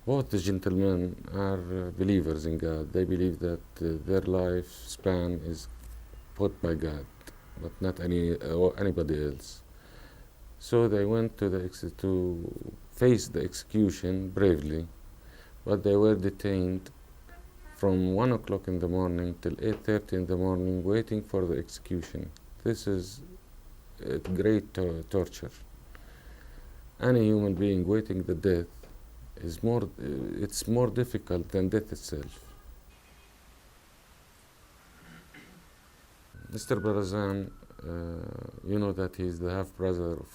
Both the gentlemen are believers in God. They believe that their lifespan is put by God, but not anybody else. So they went to face the execution bravely, but they were detained from 1 o'clock in the morning till 8:30 in the morning, waiting for the execution. This is a great torture. Any human being waiting the death is it's more difficult than death itself. Mr. Barzan, you know that he is the half-brother of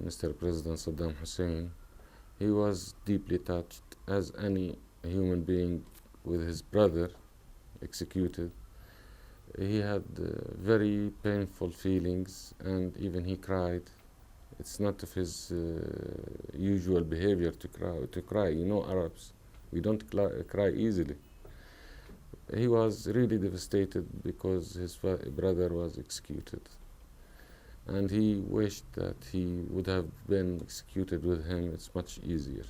Mr. President Saddam Hussein. He was deeply touched, as any human being with his brother executed. He had very painful feelings, and even he cried. It's not of his usual behavior to cry. You know, Arabs, we don't cry easily. He was really devastated because his brother was executed, and he wished that he would have been executed with him. It's much easier.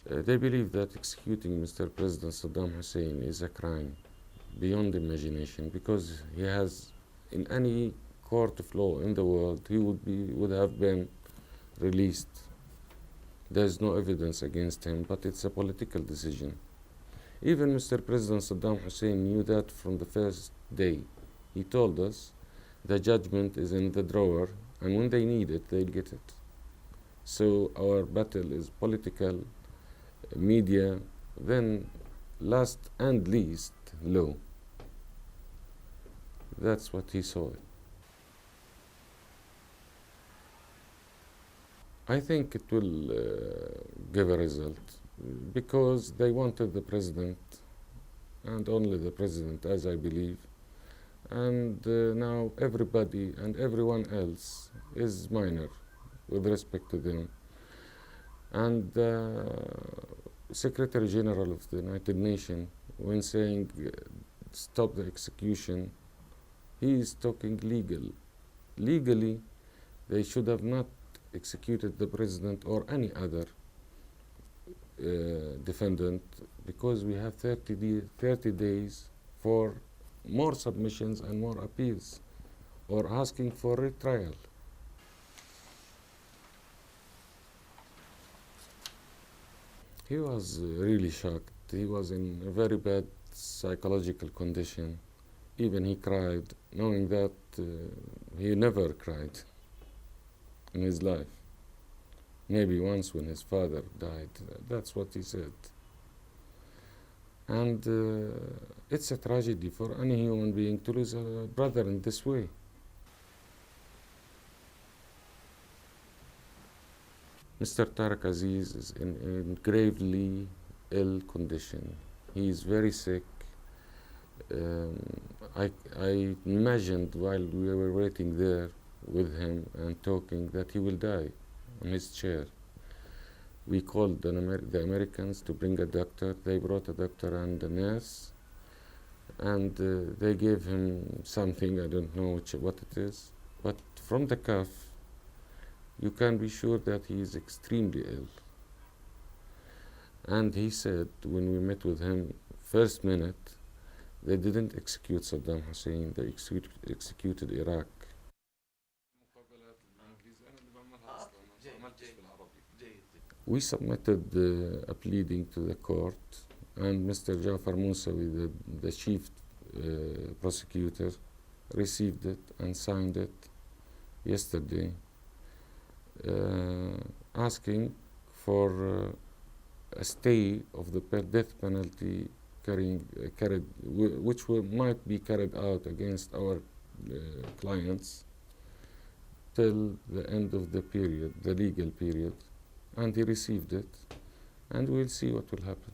They believe that executing Mr. President Saddam Hussein is a crime beyond imagination, because he has, in any court of law in the world, he would have been released. There's no evidence against him, but it's a political decision. Even Mr. President Saddam Hussein knew that from the first day. He told us the judgment is in the drawer, and when they need it, they'll get it. So our battle is political, media, then last and least, law. That's what he saw. I think it will give a result, because they wanted the president, and only the president, as I believe, and now everybody and everyone else is minor with respect to them. And the Secretary General of the United Nations, when saying stop the execution, he is talking legal. Legally, they should have not executed the president or any other defendant, because we have 30 days for more submissions and more appeals, or asking for retrial. He was really shocked. He was in a very bad psychological condition. Even he cried, knowing that he never cried in his life. Maybe once when his father died. That's what he said. And it's a tragedy for any human being to lose a brother in this way. Mr. Tariq Aziz is in gravely ill condition. He is very sick. I imagined while we were waiting there with him and talking that he will die on his chair. We called the Americans to bring a doctor. They brought a doctor and a nurse, and they gave him something, I don't know what it is, but from the cough, you can be sure that he is extremely ill. And he said, when we met with him, first minute, they didn't execute Saddam Hussein, they executed Iraq. We submitted a pleading to the court, and Mr. Jafar Moussawi, the chief prosecutor, received it and signed it yesterday, asking for a stay of the death penalty which might be carried out against our clients till the end of the period, the legal period. And he received it, and we'll see what will happen.